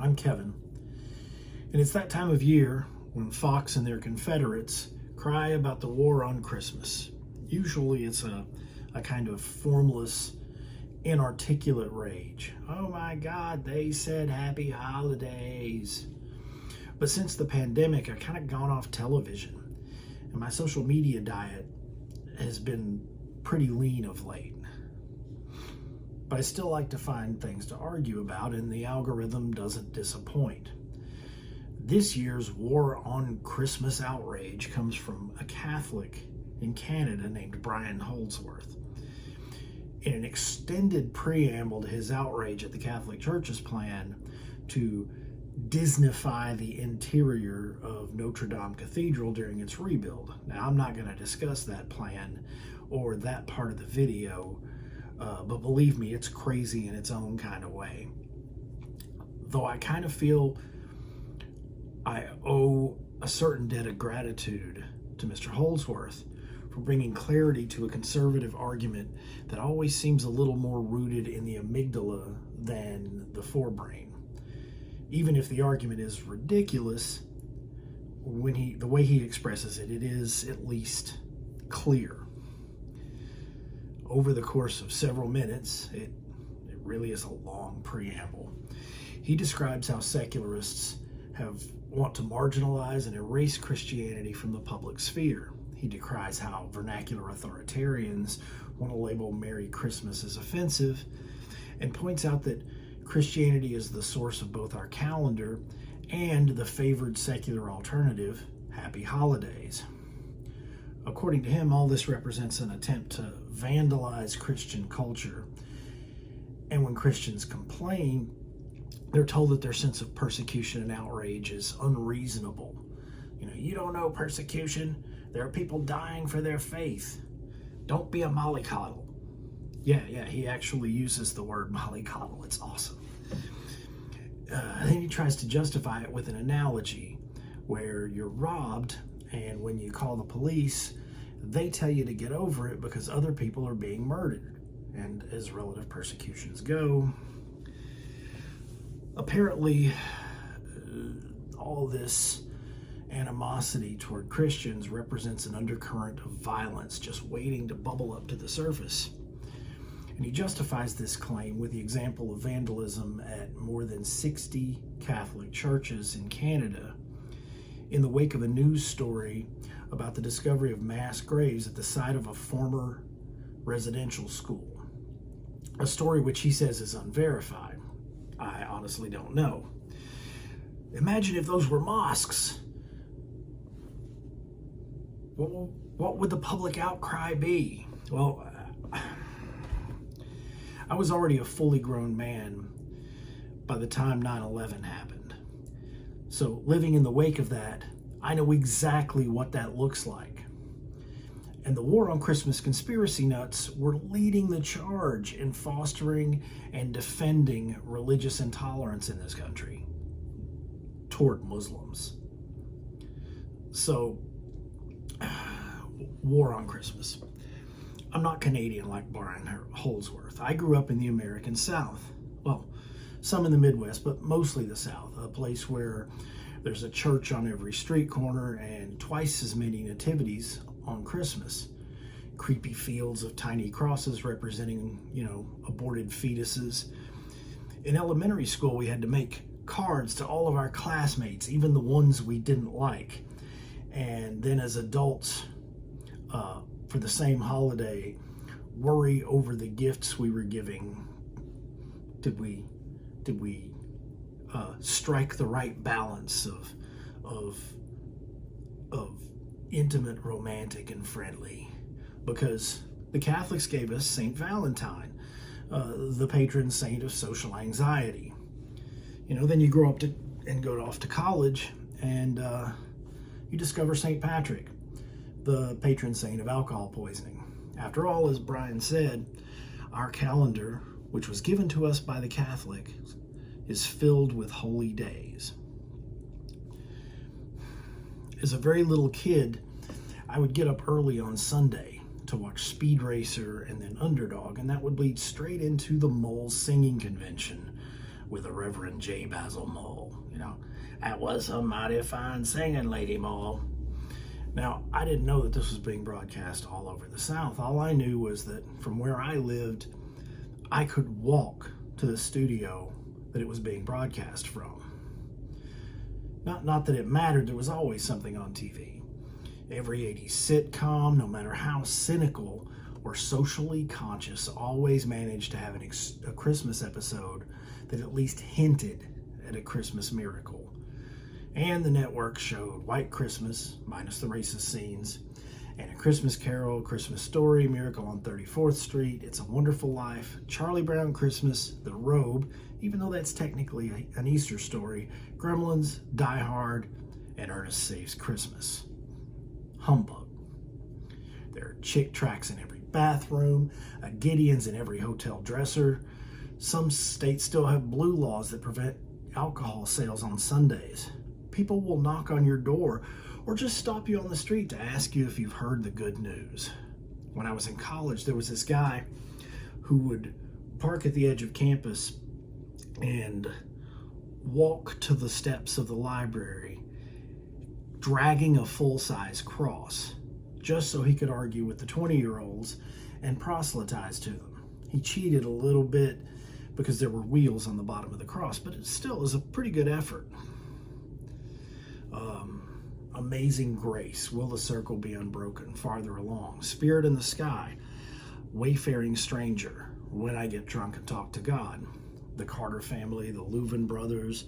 I'm Kevin, and it's that time of year when Fox and their Confederates cry about the war on Christmas. Usually it's a kind of formless, inarticulate rage. Oh my God, they said happy holidays. But since the pandemic, I've kind of gone off television, and my social media diet has been pretty lean of late. But I still like to find things to argue about, and the algorithm doesn't disappoint. This year's war on Christmas outrage comes from a Catholic in Canada named Brian Holdsworth. In an extended preamble to his outrage at the Catholic Church's plan to Disneyfy the interior of Notre Dame Cathedral during its rebuild. Now, I'm not going to discuss that plan or that part of the video, but believe me, it's crazy in its own kind of way. Though I kind of feel I owe a certain debt of gratitude to Mr. Holdsworth for bringing clarity to a conservative argument that always seems a little more rooted in the amygdala than the forebrain. Even if the argument is ridiculous, the way he expresses it, it is at least clear. Over the course of several minutes, it really is a long preamble. He describes how secularists want to marginalize and erase Christianity from the public sphere. He decries how vernacular authoritarians want to label Merry Christmas as offensive, and points out that Christianity is the source of both our calendar and the favored secular alternative, Happy Holidays. According to him, all this represents an attempt to vandalize Christian culture. And when Christians complain, they're told that their sense of persecution and outrage is unreasonable. You don't know persecution. There are people dying for their faith. Don't be a mollycoddle. Yeah, he actually uses the word mollycoddle. It's awesome. Then he tries to justify it with an analogy where you're robbed, and when you call the police, they tell you to get over it because other people are being murdered. And as relative persecutions go, apparently all this animosity toward Christians represents an undercurrent of violence just waiting to bubble up to the surface. And he justifies this claim with the example of vandalism at more than 60 Catholic churches in Canada in the wake of a news story about the discovery of mass graves at the site of a former residential school. A story which he says is unverified. I honestly don't know. Imagine if those were mosques. What would the public outcry be? Well, I was already a fully grown man by the time 9/11 happened. So living in the wake of that, I know exactly what that looks like. And the war on Christmas conspiracy nuts were leading the charge in fostering and defending religious intolerance in this country toward Muslims. So, war on Christmas. I'm not Canadian like Brian Holdsworth. I grew up in the American South. Well, some in the Midwest, but mostly the South, a place where there's a church on every street corner and twice as many nativities on Christmas. Creepy fields of tiny crosses representing, aborted fetuses. In elementary school, we had to make cards to all of our classmates, even the ones we didn't like. And then as adults, for the same holiday, worry over the gifts we were giving. Did we strike the right balance of intimate, romantic, and friendly? Because the Catholics gave us Saint Valentine, the patron saint of social anxiety. Then you grow up and go off to college, and you discover Saint Patrick, the patron saint of alcohol poisoning. After all, as Brian said, our calendar, which was given to us by the Catholics, is filled with holy days. As a very little kid, I would get up early on Sunday to watch Speed Racer and then Underdog, and that would lead straight into the Mole Singing Convention, with the Reverend J. Basil Mole. That was a mighty fine singing, Lady Mole. Now, I didn't know that this was being broadcast all over the South. All I knew was that from where I lived, I could walk to the studio that it was being broadcast from. Not that it mattered, there was always something on TV. Every 80s sitcom, no matter how cynical or socially conscious, always managed to have a Christmas episode that at least hinted at a Christmas miracle. And the network showed White Christmas, minus the racist scenes, and A Christmas Carol, A Christmas Story, Miracle on 34th Street, It's a Wonderful Life, Charlie Brown Christmas, The Robe, even though that's technically an Easter story, Gremlins, Die Hard, and Ernest Saves Christmas. Humbug. There are chick tracks in every bathroom, Gideons in every hotel dresser. Some states still have blue laws that prevent alcohol sales on Sundays. People will knock on your door or just stop you on the street to ask you if you've heard the good news. When I was in college, there was this guy who would park at the edge of campus and walk to the steps of the library, dragging a full-size cross, just so he could argue with the 20-year-olds and proselytize to them. He cheated a little bit because there were wheels on the bottom of the cross, but it still is a pretty good effort. Amazing Grace, Will the Circle Be Unbroken, Farther Along, Spirit in the Sky, Wayfaring Stranger, When I Get Drunk and Talk to God, The Carter Family, The Louvin Brothers,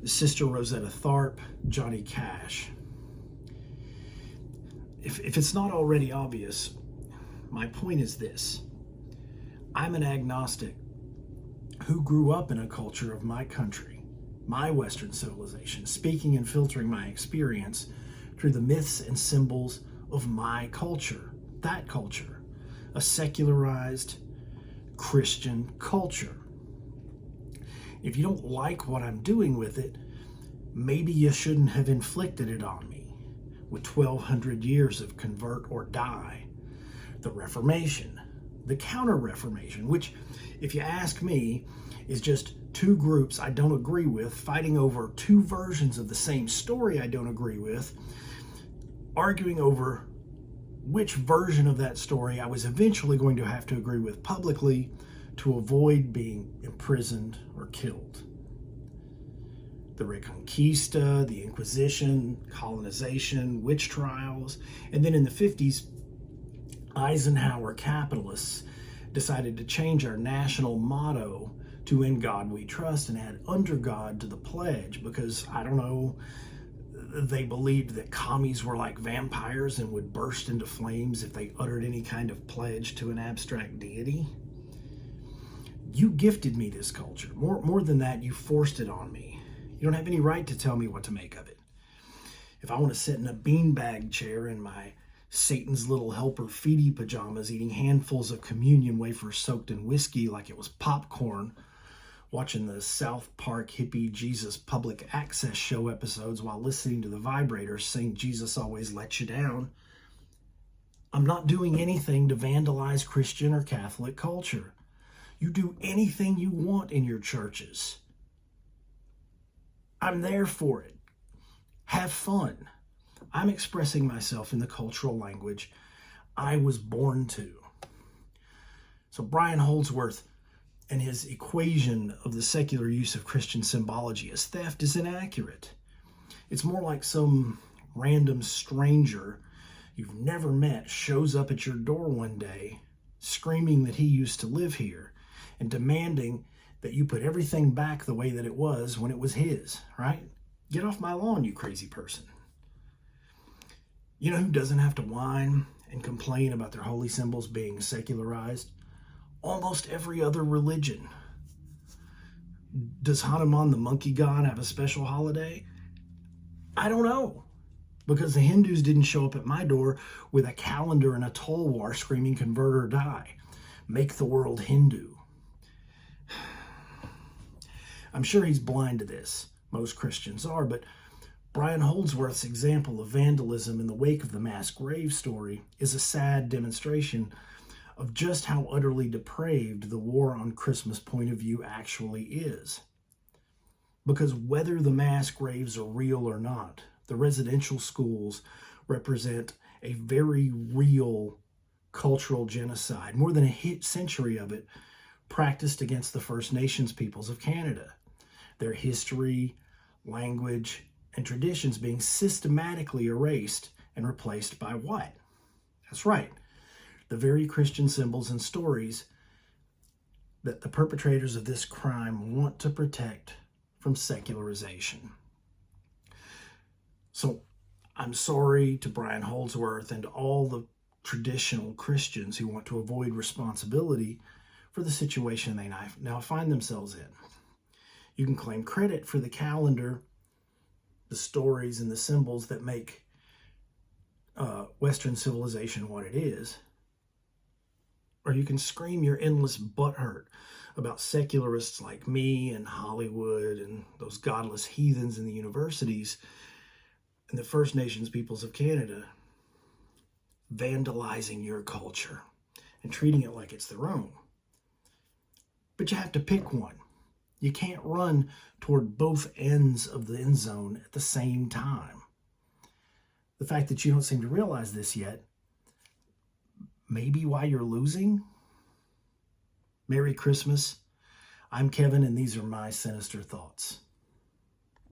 Sister Rosetta Tharpe, Johnny Cash. If it's not already obvious, my point is this. I'm an agnostic who grew up in a culture of my country, my Western civilization, speaking and filtering my experience through the myths and symbols of my culture, that culture, a secularized Christian culture. If you don't like what I'm doing with it, maybe you shouldn't have inflicted it on me with 1,200 years of convert or die, the Reformation, the Counter-Reformation, which, if you ask me, is just two groups I don't agree with fighting over two versions of the same story I don't agree with, arguing over which version of that story I was eventually going to have to agree with publicly to avoid being imprisoned or killed. The Reconquista, the Inquisition, colonization, witch trials, and then in the 50s, Eisenhower capitalists decided to change our national motto to In God We Trust and add Under God to the pledge because, I don't know, they believed that commies were like vampires and would burst into flames if they uttered any kind of pledge to an abstract deity. You gifted me this culture. More than that, you forced it on me. You don't have any right to tell me what to make of it. If I want to sit in a beanbag chair in my Satan's little helper feety pajamas eating handfuls of communion wafers soaked in whiskey like it was popcorn, watching the South Park hippie Jesus public access show episodes while listening to the Vibrators sing Jesus Always Lets You Down, I'm not doing anything to vandalize Christian or Catholic culture. You do anything you want in your churches. I'm there for it. Have fun. I'm expressing myself in the cultural language I was born to. So Brian Holdsworth and his equation of the secular use of Christian symbology as theft is inaccurate. It's more like some random stranger you've never met shows up at your door one day screaming that he used to live here and demanding that you put everything back the way that it was when it was his, right? Get off my lawn, you crazy person. You know who doesn't have to whine and complain about their holy symbols being secularized? Almost every other religion. Does Hanuman the monkey god have a special holiday? I don't know. Because the Hindus didn't show up at my door with a calendar and a talwar screaming convert or die. Make the world Hindu. I'm sure he's blind to this. Most Christians are, but Brian Holdsworth's example of vandalism in the wake of the mass grave story is a sad demonstration of just how utterly depraved the war on Christmas point of view actually is. Because whether the mass graves are real or not, the residential schools represent a very real cultural genocide, more than a century of it, practiced against the First Nations peoples of Canada. Their history, language, and traditions being systematically erased and replaced by what? That's right, the very Christian symbols and stories that the perpetrators of this crime want to protect from secularization. So I'm sorry to Brian Holdsworth and all the traditional Christians who want to avoid responsibility for the situation they now find themselves in. You can claim credit for the calendar, the stories, and the symbols that make Western civilization what it is. Or you can scream your endless butthurt about secularists like me and Hollywood and those godless heathens in the universities and the First Nations peoples of Canada vandalizing your culture and treating it like it's their own. But you have to pick one. You can't run toward both ends of the end zone at the same time. The fact that you don't seem to realize this yet may be why you're losing. Merry Christmas. I'm Kevin, and these are my sinister thoughts.